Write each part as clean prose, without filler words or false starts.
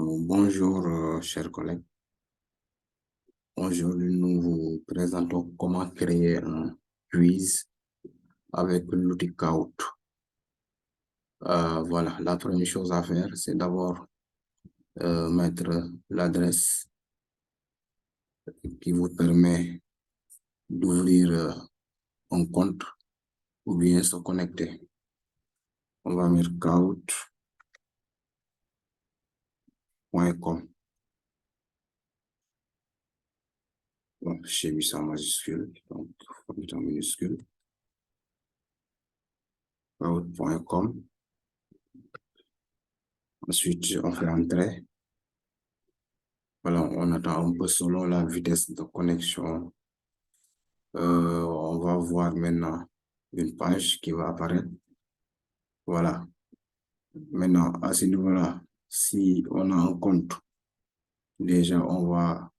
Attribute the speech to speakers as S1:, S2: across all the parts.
S1: Bonjour, chers collègues. Aujourd'hui, nous vous présentons comment créer un quiz avec l'outil Kahoot. Voilà, la première chose à faire, c'est d'abord mettre l'adresse qui vous permet d'ouvrir un compte ou bien se connecter. On va mettre kahoot.com. Bon, j'ai mis ça en majuscule, donc il faut mettre en minuscule. Kahoot.com. Ensuite, on fait entrer. Voilà, on attend un peu selon la vitesse de connexion. On va voir maintenant une page qui va apparaître. Voilà. Maintenant, à ce niveau-là, si on a un compte, déjà, on va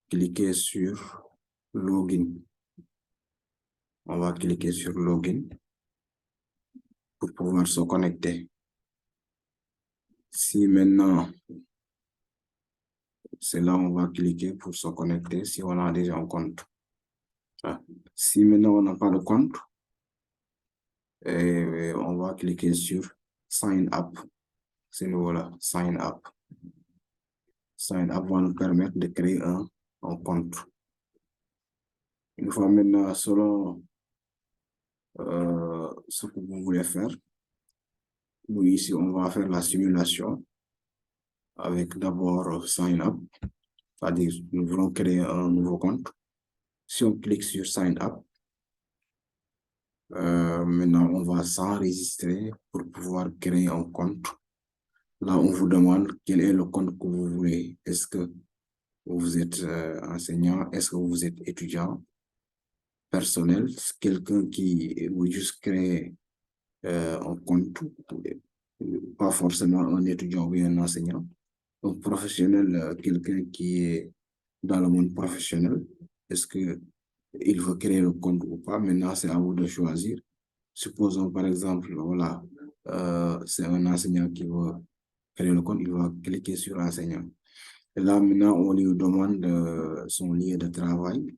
S1: cliquer sur Login. On va cliquer sur Login pour pouvoir se connecter. Si maintenant, c'est là où on va cliquer pour se connecter si on a déjà un compte. Si maintenant on n'a pas de compte, et on va cliquer sur Sign Up. C'est nouveau-là, Sign Up. Sign Up va nous permettre de créer un compte. Une fois maintenant, selon ce que vous voulez faire, nous ici, on va faire la simulation avec d'abord Sign Up, c'est-à-dire nous voulons créer un nouveau compte. Si on clique sur Sign Up, maintenant on va s'enregistrer pour pouvoir créer un compte. Là, on vous demande quel est le compte que vous voulez. Est-ce que vous êtes enseignant? Est-ce que vous êtes étudiant? Personnel, quelqu'un qui veut juste créer un compte, pas forcément un étudiant ou un enseignant. Un professionnel, quelqu'un qui est dans le monde professionnel. Est-ce qu'il veut créer le compte ou pas? Maintenant, c'est à vous de choisir. Supposons par exemple, voilà, c'est un enseignant qui veut créer le compte, il va cliquer sur enseignant. Et là, maintenant, on lui demande son lieu de travail.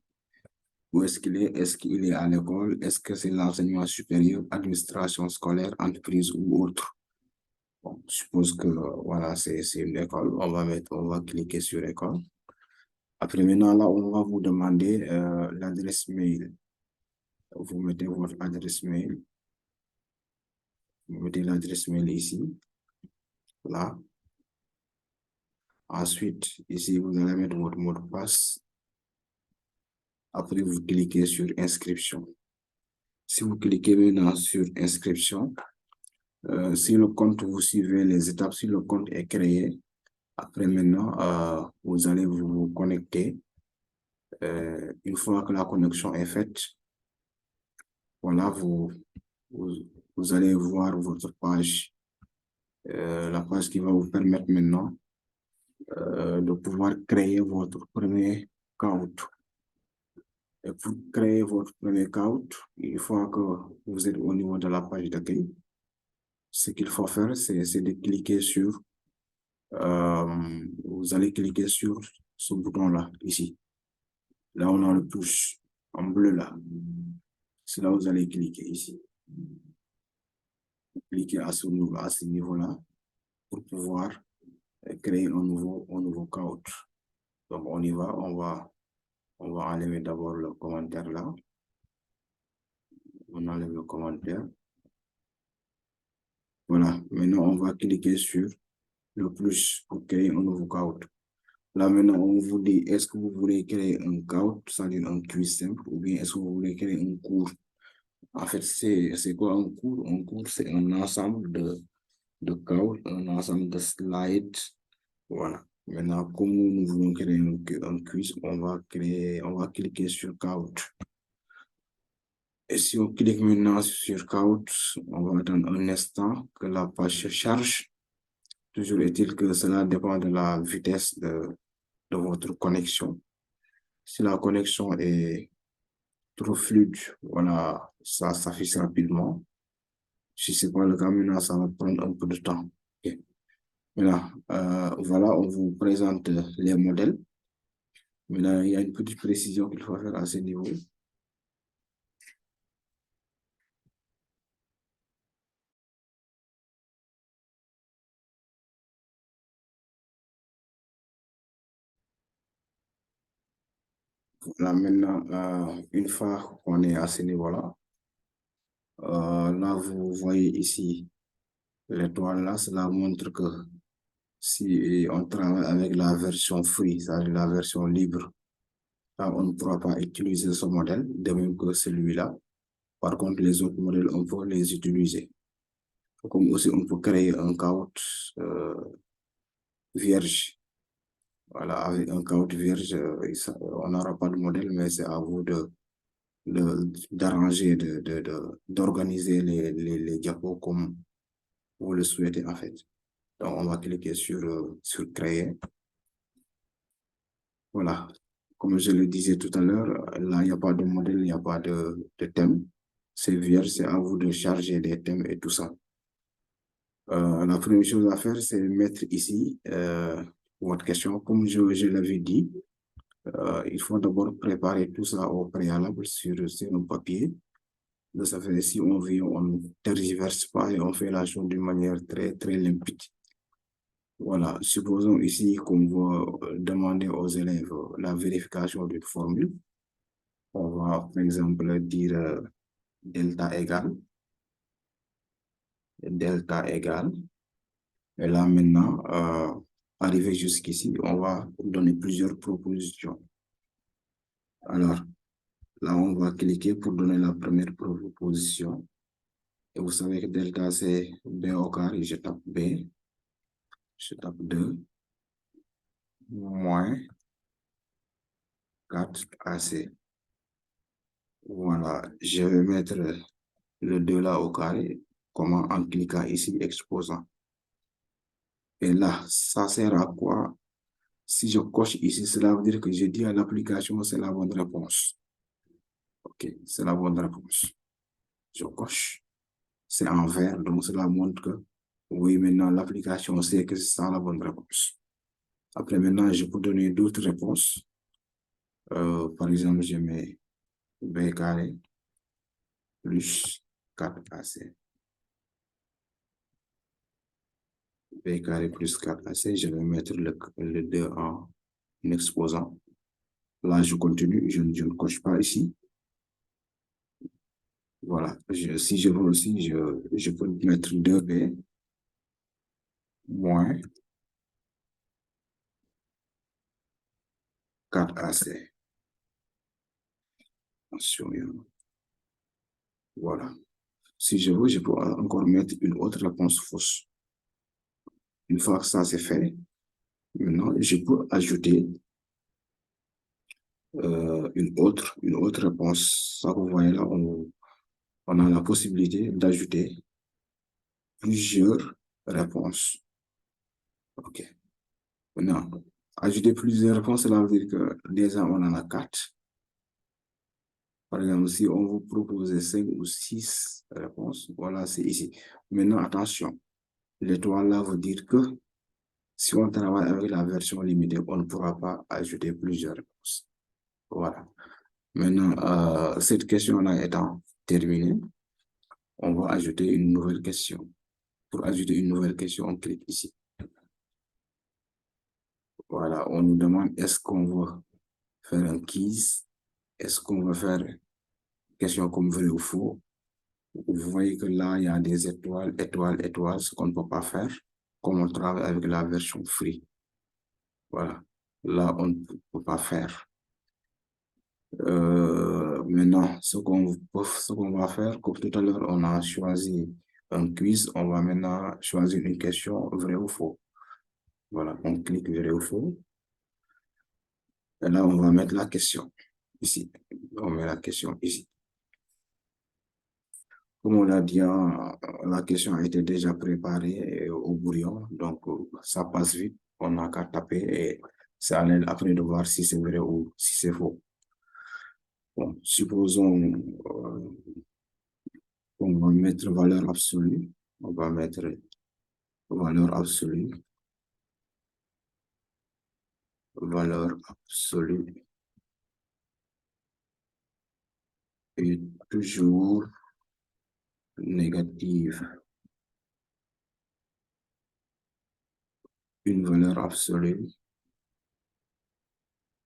S1: Où est-ce qu'il est? Est-ce qu'il est à l'école? Est-ce que c'est l'enseignement supérieur, administration scolaire, entreprise ou autre? Bon, je suppose que voilà, c'est une école. On va cliquer sur école. Après, maintenant, là, on va vous demander l'adresse mail. Vous mettez votre adresse mail. Vous mettez l'adresse mail ici. Là. Ensuite, ici, vous allez mettre votre mot de passe. Après, vous cliquez sur inscription. Si vous cliquez maintenant sur inscription, si le compte, vous suivez les étapes, si le compte est créé, après maintenant, vous allez vous connecter. Une fois que la connexion est faite, voilà, vous allez voir votre page, la page qui va vous permettre maintenant de pouvoir créer votre premier compte. Et pour créer votre premier compte, une fois que vous êtes au niveau de la page d'accueil, ce qu'il faut faire, c'est de cliquer sur, vous allez cliquer sur ce bouton-là, ici. Là, on a le pouce en bleu, là. C'est là où vous allez cliquer, ici. Cliquez à ce niveau-là pour pouvoir créer un nouveau compte. Donc, on y va, on va enlever d'abord le commentaire là. On enlève le commentaire. Voilà, maintenant, on va cliquer sur le plus pour créer un nouveau compte. Là, maintenant, on vous dit, est-ce que vous voulez créer un compte, c'est-à-dire un quiz simple, ou bien est-ce que vous voulez créer un cours? En fait, c'est quoi un cours? Un cours, c'est un ensemble de codes, un ensemble de slides. Voilà. Maintenant, comme nous voulons créer un quiz, on va cliquer sur Kahoot. Et si on clique maintenant sur Kahoot, on va attendre un instant que la page se charge. Toujours est-il que cela dépend de la vitesse de votre connexion. Si la connexion est trop fluide, voilà, ça s'affiche rapidement. Si ce n'est pas le cas, maintenant, ça va prendre un peu de temps. Okay. Maintenant, voilà, on vous présente les modèles. Maintenant, il y a une petite précision qu'il faut faire à ce niveau. Là, maintenant, une fois qu'on est à ce niveau-là, là, vous voyez ici l'étoile là, cela montre que si on travaille avec la version free, c'est-à-dire la version libre, là, on ne pourra pas utiliser ce modèle, de même que celui-là. Par contre, les autres modèles, on peut les utiliser. Comme aussi, on peut créer un caout vierge. Voilà, avec un caout vierge, on n'aura pas de modèle, mais c'est à vous d'arranger, d'organiser les diapos comme vous le souhaitez, en fait. Donc, on va cliquer sur créer. Voilà. Comme je le disais tout à l'heure, là, il n'y a pas de modèle, il n'y a pas de thème. C'est vierge, c'est à vous de charger des thèmes et tout ça. La première chose à faire, c'est mettre ici votre question. Comme je l'avais dit, il faut d'abord préparer tout ça au préalable sur un papier. De ça fait, si on vient, on ne tergiverse pas et on fait la chose d'une manière très, très limpide. Voilà, supposons ici qu'on va demander aux élèves la vérification d'une formule. On va, par exemple, dire delta égale. Et là, maintenant, arrivé jusqu'ici, on va donner plusieurs propositions. Alors, là, on va cliquer pour donner la première proposition. Et vous savez que delta, c'est B au carré. Je tape 2 moins 4AC. Voilà, je vais mettre le 2 là au carré, comment en cliquant ici, exposant. Et là, ça sert à quoi? Si je coche ici, cela veut dire que je dis à l'application, c'est la bonne réponse. OK, c'est la bonne réponse. Je coche. C'est en vert, donc cela montre que oui, maintenant l'application sait que c'est ça la bonne réponse. Après, maintenant, je peux donner d'autres réponses. Par exemple, je mets B carré plus 4AC. B carré plus 4AC, je vais mettre le 2 en exposant. Là, je continue, je ne coche pas ici. Voilà, si je veux aussi, je peux mettre 2B moins 4AC. Attention, voilà. Si je veux, je peux encore mettre une autre réponse fausse. Une fois que ça c'est fait, maintenant, je peux ajouter une autre réponse. Ça, vous voyez là, on a la possibilité d'ajouter plusieurs réponses. OK. Maintenant, ajouter plusieurs réponses, cela veut dire que déjà, on en a 4. Par exemple, si on vous propose 5 ou 6 réponses, voilà, c'est ici. Maintenant, attention, l'étoile là veut dire que si on travaille avec la version limitée, on ne pourra pas ajouter plusieurs réponses. Voilà. Maintenant, cette question-là étant terminée, on va ajouter une nouvelle question. Pour ajouter une nouvelle question, on clique ici. Voilà, on nous demande est-ce qu'on va faire un quiz? Est-ce qu'on va faire question comme vrai ou faux? Vous voyez que là, il y a des étoiles, étoiles, étoiles, ce qu'on ne peut pas faire, comme on travaille avec la version free. Voilà. Là, on ne peut pas faire. Maintenant, ce qu'on va faire, comme tout à l'heure, on a choisi un quiz, on va maintenant choisir une question vrai ou faux. Voilà, on clique vrai ou faux. Et là, on va mettre la question ici. On met la question ici. Comme on l'a dit, la question a été déjà préparée au brouillon, donc ça passe vite. On n'a qu'à taper et c'est à l'aide après de voir si c'est vrai ou si c'est faux. Bon, supposons qu'on va mettre valeur absolue. On va mettre valeur absolue. valeur absolue est toujours négative. Une valeur absolue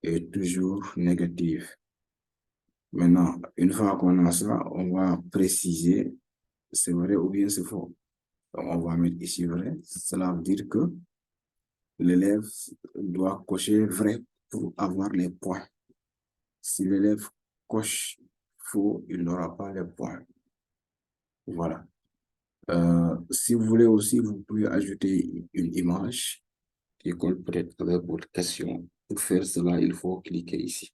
S1: est toujours négative. Maintenant, une fois qu'on a ça, on va préciser c'est vrai ou bien c'est faux. Donc, on va mettre ici vrai. Cela veut dire que l'élève doit cocher vrai pour avoir les points. Si l'élève coche faux, il n'aura pas les points. Voilà. Si vous voulez aussi, vous pouvez ajouter une image qui colle peut-être avec votre question. Pour faire cela, il faut cliquer ici.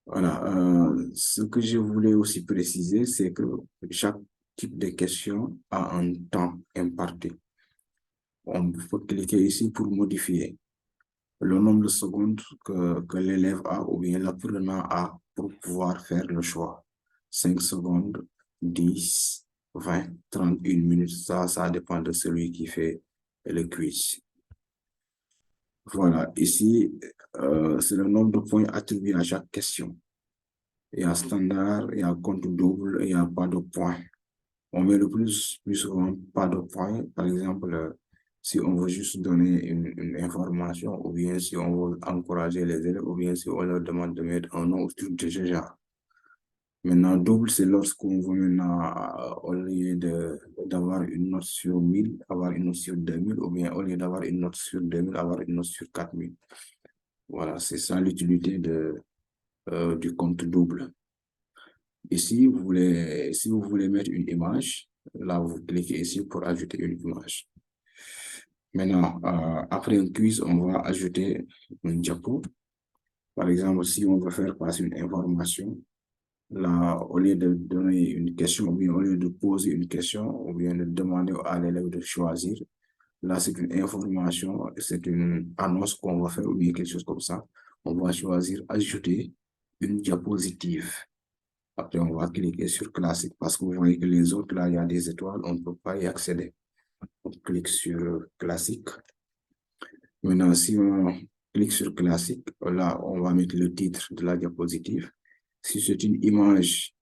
S1: Voilà. Ce que je voulais aussi préciser, c'est que chaque type de question a un temps imparti. On peut cliquer ici pour modifier le nombre de secondes que l'élève a ou bien l'apprenant a pour pouvoir faire le choix. 5 secondes, 10, 20, 30, 1 minute, ça dépend de celui qui fait le quiz. Voilà, ici, c'est le nombre de points attribués à chaque question. Il y a standard, il y a compte double, il n'y a pas de points. On met le plus souvent pas de points. Par exemple, si on veut juste donner une information, ou bien si on veut encourager les élèves, ou bien si on leur demande de mettre un nom ou truc de ce genre. Maintenant, double, c'est lorsqu'on veut maintenant, au lieu d'avoir une note sur 1000, avoir une note sur 2000, ou bien au lieu d'avoir une note sur 2000, avoir une note sur 4000. Voilà, c'est ça l'utilité du compte double. Ici, si vous voulez mettre une image, là, vous cliquez ici pour ajouter une image. Maintenant, après un quiz, on va ajouter un diapo. Par exemple, si on veut faire passer une information, là, au lieu de donner une question, ou bien au lieu de poser une question, ou bien de demander à l'élève de choisir, là, c'est une information, c'est une annonce qu'on va faire, ou bien quelque chose comme ça. On va choisir ajouter une diapositive. Après, on va cliquer sur classique parce que vous voyez que les autres, là, il y a des étoiles, on ne peut pas y accéder. On clique sur classique. Maintenant, si on clique sur classique, là, on va mettre le titre de la diapositive. Si c'est une image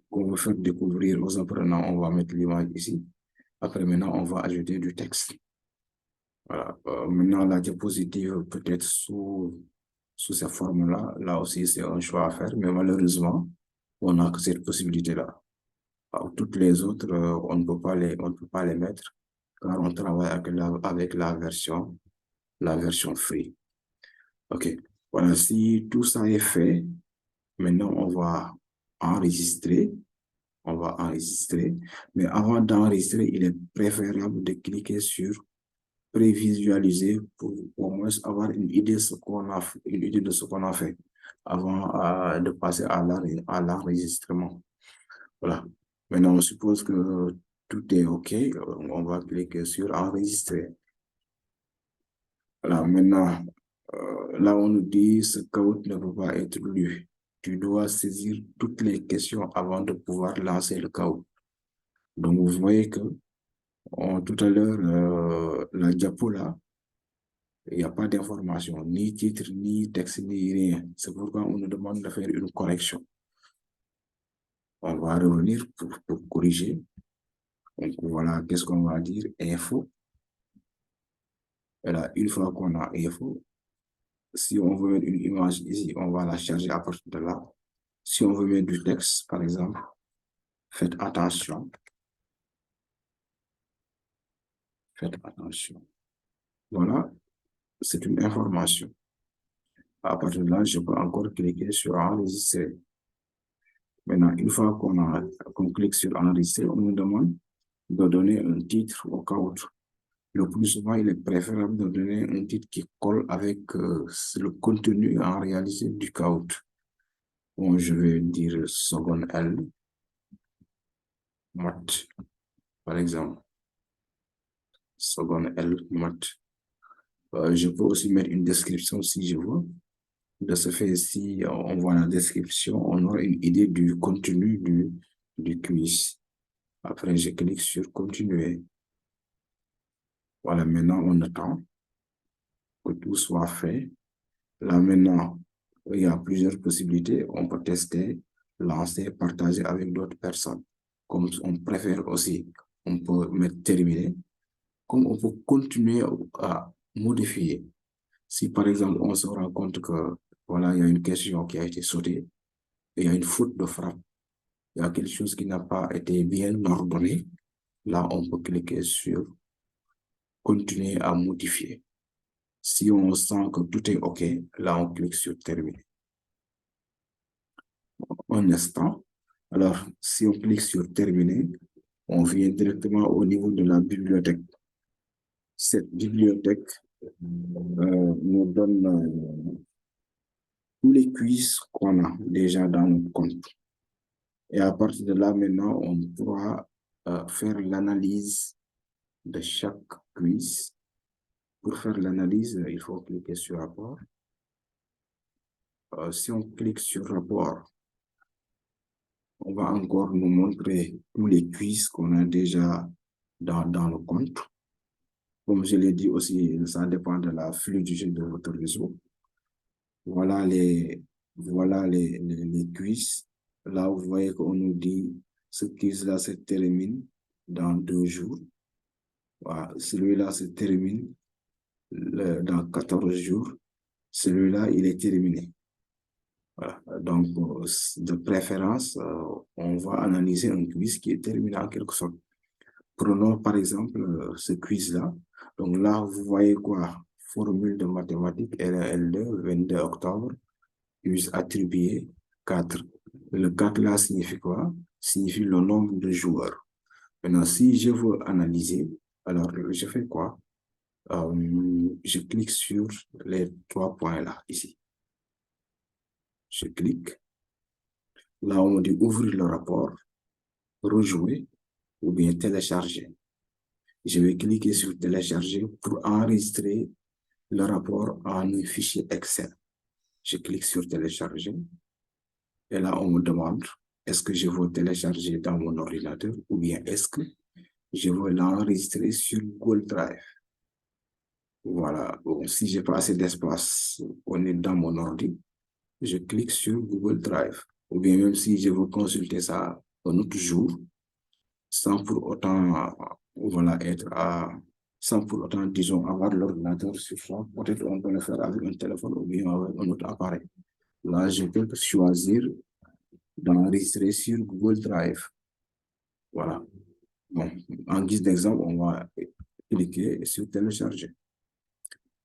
S1: qu'on veut faire découvrir aux apprenants, on va mettre l'image ici. Après, maintenant, on va ajouter du texte. Voilà. Maintenant, la diapositive peut être sous cette forme-là. Là aussi, c'est un choix à faire, mais malheureusement, on n'a que cette possibilité-là. Toutes les autres, on ne peut pas les mettre car on travaille avec la version free. OK. Voilà, si tout ça est fait, maintenant on va enregistrer. On va enregistrer. Mais avant d'enregistrer, il est préférable de cliquer sur prévisualiser pour au moins avoir une idée de ce qu'on a, une idée de ce qu'on a fait avant de passer à l'enregistrement. Voilà. Maintenant, on suppose que tout est OK. On va cliquer sur enregistrer. Voilà. Maintenant, là, on nous dit ce code ne peut pas être lu. Tu dois saisir toutes les questions avant de pouvoir lancer le code. Donc, vous voyez que tout à l'heure, la diapo là, il n'y a pas d'information, ni titre, ni texte, ni rien. C'est pourquoi on nous demande de faire une correction. On va revenir pour corriger. Donc, voilà, qu'est-ce qu'on va dire? Info. Et là, une fois qu'on a info, si on veut mettre une image ici, on va la charger à partir de là. Si on veut mettre du texte, par exemple, faites attention. Faites attention. Voilà, c'est une information. À partir de là, je peux encore cliquer sur enregistrer. Maintenant, une fois qu'on clique sur enregistrer, on nous demande de donner un titre au cas. Le plus souvent, il est préférable de donner un titre qui colle avec le contenu en réalité du caout. Bon, je vais dire seconde L, maths, par exemple. Seconde L, maths. Je peux aussi mettre une description si je veux. De ce fait, si on voit la description, on aura une idée du contenu du quiz. Après, je clique sur continuer. Voilà, maintenant on attend. que tout soit fait. Là, maintenant, il y a plusieurs possibilités. On peut tester, lancer, partager avec d'autres personnes. Comme on préfère aussi, on peut mettre terminé. Comme on peut continuer à modifier. Si par exemple, on se rend compte que, voilà, il y a une question qui a été sautée, il y a une faute de frappe, il y a quelque chose qui n'a pas été bien ordonné, là, on peut cliquer sur continuer à modifier. Si on sent que tout est OK, là, on clique sur terminer. Un instant. Alors, si on clique sur terminer, on vient directement au niveau de la bibliothèque. Cette bibliothèque nous donne tous les quiz qu'on a déjà dans notre compte. Et à partir de là, maintenant, on pourra faire l'analyse de chaque quiz. Pour faire l'analyse, il faut cliquer sur rapport. Si on clique sur rapport, on va encore nous montrer tous les quiz qu'on a déjà dans le compte. Comme je l'ai dit aussi, ça dépend de la fluidité de votre réseau. Voilà les quiz. Là, vous voyez qu'on nous dit ce quiz-là se termine dans 2 jours. Voilà, celui-là se termine dans 14 jours. Celui-là, il est terminé. Voilà. Donc, de préférence, on va analyser un quiz qui est terminé en quelque sorte. Prenons par exemple ce quiz-là. Donc là, vous voyez quoi? Formule de mathématiques L2, 22 octobre, quiz attribué 4. Le 4 là signifie quoi? Signifie le nombre de joueurs. Maintenant, si je veux analyser, alors je fais quoi? Je clique sur les 3 points là, ici. Je clique. Là, on me dit ouvrir le rapport, rejouer ou bien télécharger. Je vais cliquer sur télécharger pour enregistrer le rapport en un fichier Excel. Je clique sur télécharger et là, on me demande est-ce que je veux télécharger dans mon ordinateur ou bien est-ce que je veux l'enregistrer sur Google Drive. Voilà, bon, si j'ai pas assez d'espace, on est dans mon ordi, je clique sur Google Drive. Ou bien même si je veux consulter ça un autre jour, sans pour autant, voilà, sans pour autant, disons, avoir l'ordinateur sur soi. Peut-être on peut le faire avec un téléphone ou bien avec un autre appareil. Là, je peux choisir d'enregistrer sur Google Drive. Voilà. Bon, en guise d'exemple, on va cliquer sur télécharger.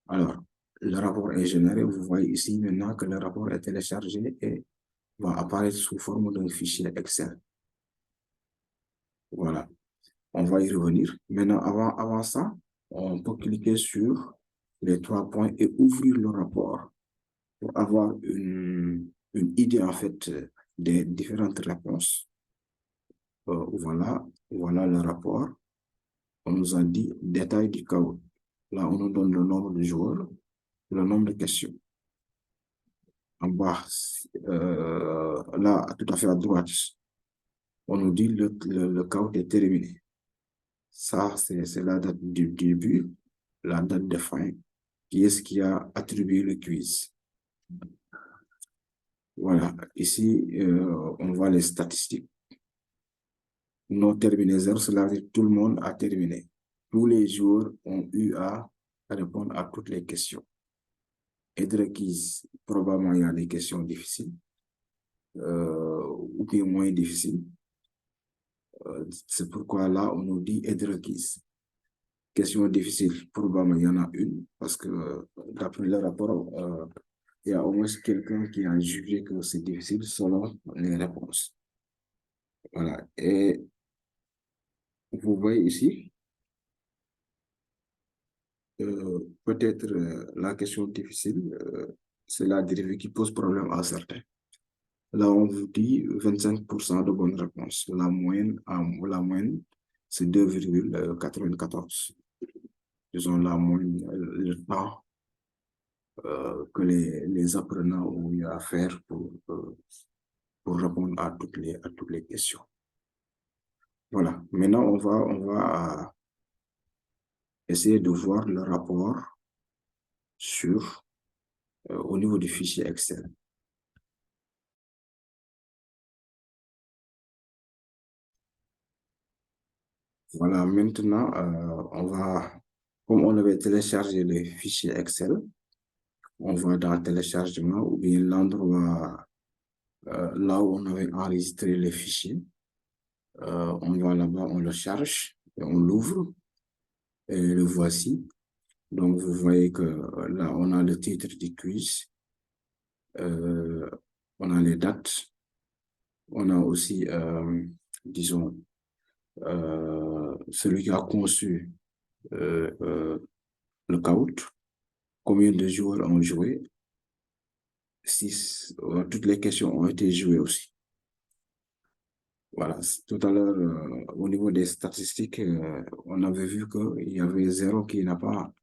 S1: Alors, le rapport est généré. Vous voyez ici maintenant que le rapport est téléchargé et va apparaître sous forme d'un fichier Excel. Voilà. On va y revenir. Maintenant, avant ça, on peut cliquer sur les 3 points et ouvrir le rapport pour avoir une idée, en fait, des différentes réponses. Voilà le rapport. On nous a dit détail du chaos. Là, on nous donne le nombre de joueurs, le nombre de questions. En bas, là, tout à fait à droite, on nous dit le chaos est terminé. Ça, c'est la date du début, la date de fin. Qui est-ce qui a attribué le quiz? Voilà, ici, on voit les statistiques. Non terminé 0, cela veut dire que tout le monde a terminé. Tous les joueurs ont eu à répondre à toutes les questions. Et de requise, probablement il y a des questions difficiles ou bien moins difficiles. C'est pourquoi là, on nous dit aide requise. Question difficile, probablement il y en a une, parce que d'après le rapport, il y a au moins quelqu'un qui a jugé que c'est difficile selon les réponses. Voilà. Et vous voyez ici, peut-être la question difficile, c'est la dérivée qui pose problème à certains. Là, on vous dit 25% de bonnes réponses. La moyenne, c'est 2,94. Disons la moyenne, le temps que les apprenants ont eu à faire pour répondre à toutes les questions. Voilà. Maintenant, on va essayer de voir le rapport au niveau du fichier Excel. Voilà, maintenant, comme on avait téléchargé le fichier Excel, on va dans téléchargement ou bien l'endroit là où on avait enregistré le fichier. On va là-bas, on le charge, et on l'ouvre et le voici. Donc, vous voyez que là, on a le titre du quiz, on a les dates, on a aussi, disons, celui qui a conçu le caout, combien de joueurs ont joué, si toutes les questions ont été jouées aussi. Voilà, tout à l'heure, au niveau des statistiques, on avait vu qu'il y avait 0 qui n'a pas,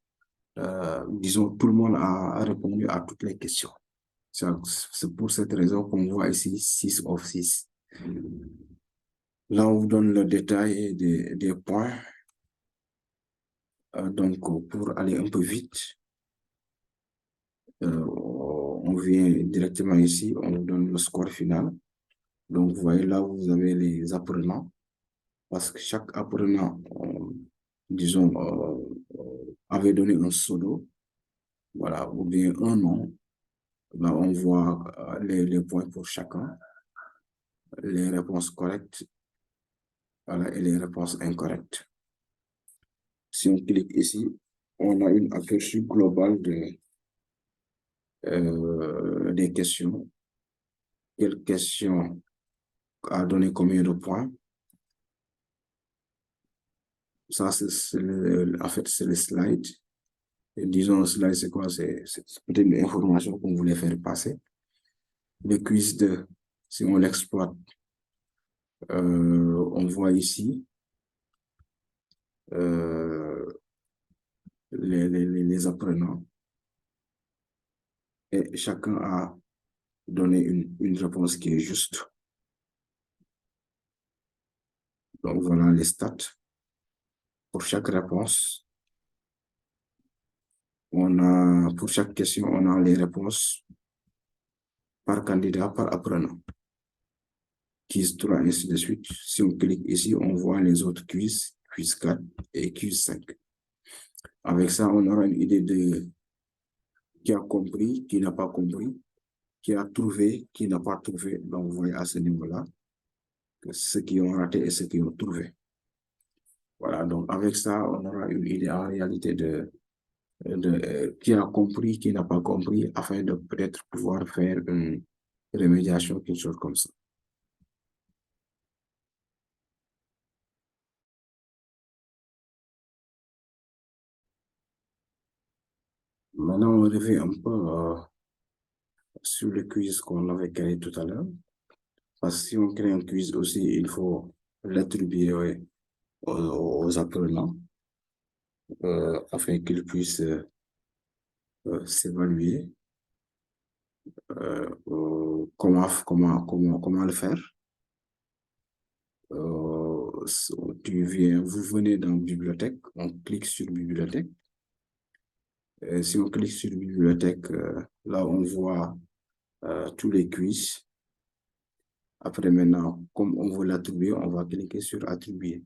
S1: disons, tout le monde a répondu à toutes les questions. C'est pour cette raison qu'on voit ici 6 of 6. Là, on vous donne le détail des points. Donc, pour aller un peu vite, on vient directement ici, on vous donne le score final. Donc, vous voyez là, vous avez les apprenants, parce que chaque apprenant, disons, avait donné un pseudo, voilà, ou bien un nom. Là, on voit les points pour chacun, les réponses correctes, voilà, et les réponses incorrectes. Si on clique ici, on a une aperçu global des questions. Quelle question a donné combien de points? Ça, en fait, c'est le slide. Et disons, slide, c'est quoi? C'est peut-être une information qu'on voulait faire passer. Le quiz 2, si on l'exploite, on voit ici les apprenants et chacun a donné une réponse qui est juste. Donc, voilà les stats. Pour chaque réponse, pour chaque question, on a les réponses par candidat, par apprenant. Quiz 3, ainsi de suite. Si on clique ici, on voit les autres quiz, quiz 4 et quiz 5. Avec ça, on aura une idée de qui a compris, qui n'a pas compris, qui a trouvé, qui n'a pas trouvé. Donc, vous voyez à ce niveau-là, ceux qui ont raté et ceux qui ont trouvé. Voilà, donc avec ça, on aura une idée en réalité de qui a compris, qui n'a pas compris, afin de peut-être pouvoir faire une remédiation, quelque chose comme ça. Maintenant, on revient un peu sur le quiz qu'on avait créé tout à l'heure. Parce que si on crée un quiz aussi, il faut l'attribuer aux apprenants afin qu'ils puissent s'évaluer. Comment le faire? Vous venez dans Bibliothèque, on clique sur Bibliothèque. Si on clique sur Bibliothèque, là, on voit tous les quiz. Après, maintenant, comme on veut l'attribuer, on va cliquer sur Attribuer.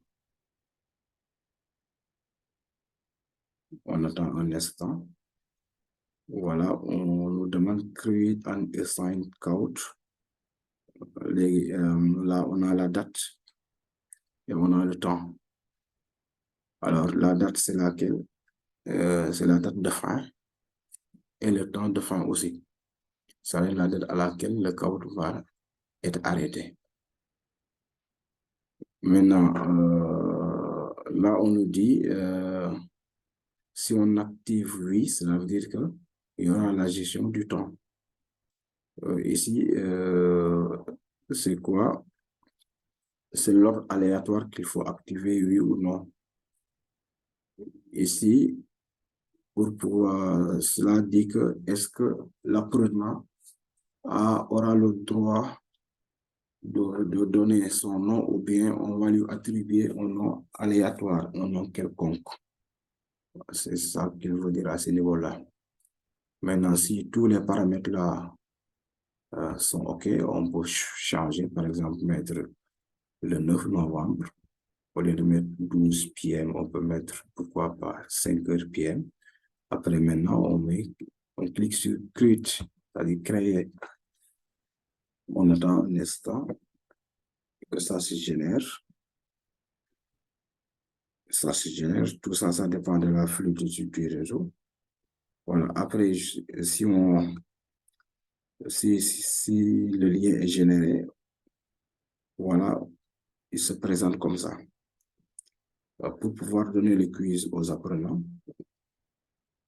S1: On attend un instant. Voilà, on nous demande Create and Assign Code. Là, on a la date et on a le temps. Alors, la date, c'est laquelle? C'est la date de fin et le temps de fin aussi. C'est la date à laquelle le code va être arrêté. Maintenant, là, on nous dit, si on active oui, cela veut dire qu'il y aura la gestion du temps. Ici, c'est quoi? C'est l'ordre aléatoire qu'il faut activer, oui ou non. Ici, pour pouvoir, cela dit que est-ce que l'apprenant aura le droit de donner son nom ou bien on va lui attribuer un nom aléatoire, un nom quelconque. C'est ça qu'il veut dire à ce niveau-là. Maintenant, si tous les paramètres là sont OK, on peut changer, par exemple, mettre le 9 novembre. Au lieu de mettre 12 PM, on peut mettre, pourquoi pas, 5 heures PM. Après, maintenant, on clique sur Create, c'est-à-dire créer. On attend un instant que ça se génère. Ça se génère. Tout ça, ça dépend de la fluidité du réseau. Voilà. Après, si le lien est généré, voilà, il se présente comme ça. Pour pouvoir donner le quiz aux apprenants,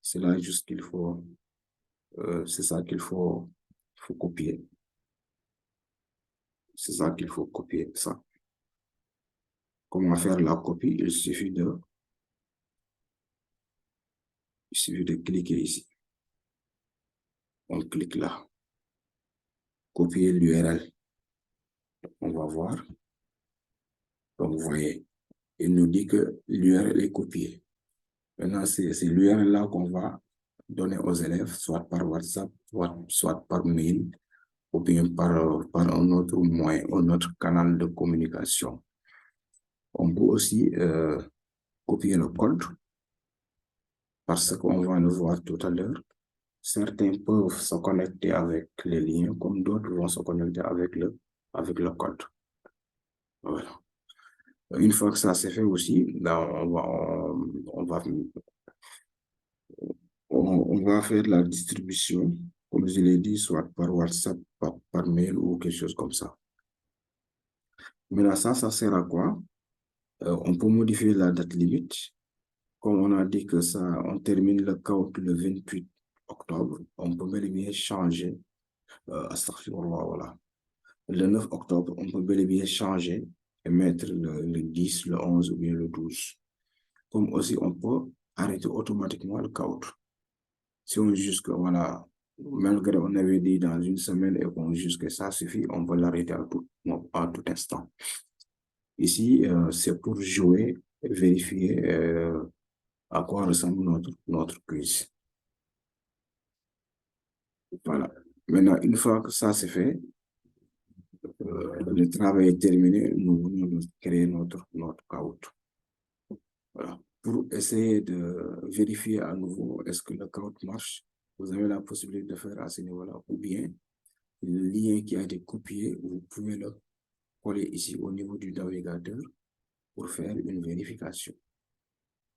S1: c'est là juste qu'il faut, c'est ça qu'il faut copier. C'est ça qu'il faut copier, ça. Comment faire la copie? Il suffit de cliquer ici. On clique là. Copier l'URL. On va voir. Donc, vous voyez, il nous dit que l'URL est copiée. Maintenant, c'est l'URL là qu'on va donner aux élèves, soit par WhatsApp, soit par mail, ou bien par un autre moyen, un autre canal de communication. On peut aussi copier le code, parce qu'on va le voir tout à l'heure. Certains peuvent se connecter avec les liens, comme d'autres vont se connecter avec le code. Voilà. Une fois que ça c'est fait aussi, là, on va faire la distribution, comme je l'ai dit, soit par WhatsApp, par mail ou quelque chose comme ça. Maintenant, ça sert à quoi? On peut modifier la date limite. Comme on a dit que ça, on termine le count le 28 octobre, on peut bel et bien changer, voilà. Le 9 octobre, on peut bel et bien changer et mettre le 10, le 11 ou bien le 12. Comme aussi, on peut arrêter automatiquement le count. Si on juge que, voilà, malgré on avait dit dans une semaine et qu'on juge que ça suffit, on peut l'arrêter à tout instant. Ici, c'est pour jouer et vérifier à quoi ressemble notre quiz. Voilà. Maintenant, une fois que ça c'est fait, le travail est terminé, nous venons de créer notre count. Voilà. Pour essayer de vérifier à nouveau est-ce que le count marche, vous avez la possibilité de faire à ce niveau-là, ou bien le lien qui a été copié, vous pouvez le coller ici au niveau du navigateur pour faire une vérification.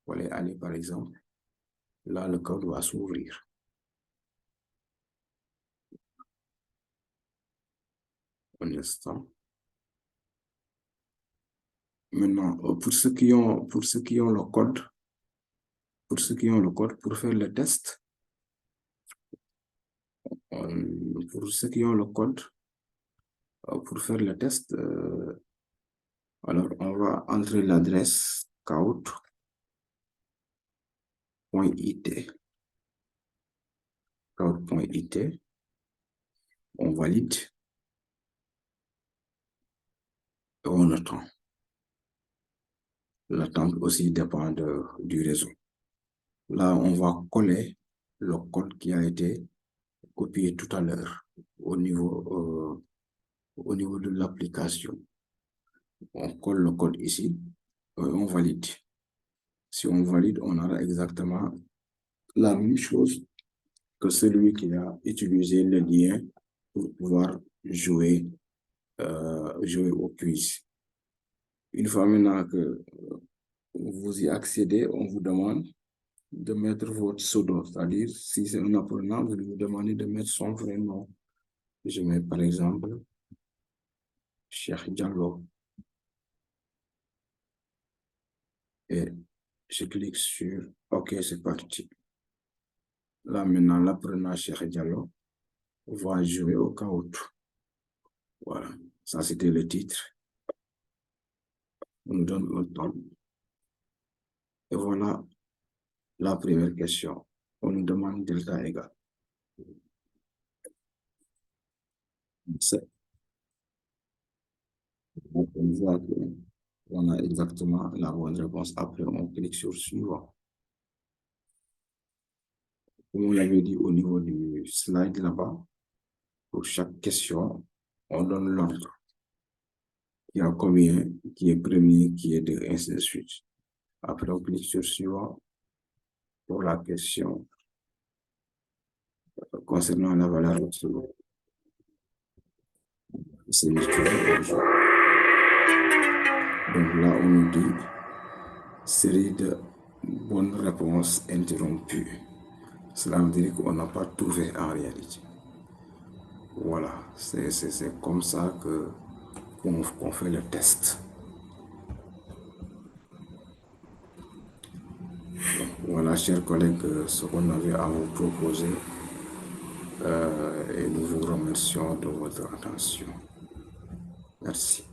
S1: Vous allez aller par exemple, là le code va s'ouvrir. Un instant. Maintenant, pour ceux qui ont le code, pour faire le test, pour ceux qui ont le code, pour faire le test, alors on va entrer l'adresse caout.it. Caout.it. On valide et on attend. L'attente aussi dépend du réseau. Là, on va coller le code qui a été copié tout à l'heure au niveau de l'application. On colle le code ici et on valide. Si on valide, on aura exactement la même chose que celui qui a utilisé le lien pour pouvoir jouer au quiz. Une fois maintenant que vous y accédez, on vous demande de mettre votre pseudo, c'est-à-dire si c'est un apprenant, vous lui demandez de mettre son vrai nom. Je mets par exemple Cheikh Diallo et je clique sur OK, c'est parti. Là maintenant, l'apprenant Cheikh Diallo va jouer au caout. Voilà, ça c'était le titre. On nous donne un temps. Et voilà la première question. On nous demande delta égal. On voit qu'on a exactement la bonne réponse. Après, on clique sur suivant. Comme on l'avait dit au niveau du slide là-bas, pour chaque question, on donne l'ordre. Il y a combien, qui est premier, qui est deux, ainsi de suite. Après, on clique sur suivant pour la question concernant la valeur absolue. C'est virtuel. Donc là, on nous dit série de bonnes réponses interrompues. Cela veut dire qu'on n'a pas trouvé en réalité. Voilà, c'est comme ça qu'on fait le test. Donc, voilà, chers collègues, ce qu'on avait à vous proposer et nous vous remercions de votre attention. Merci.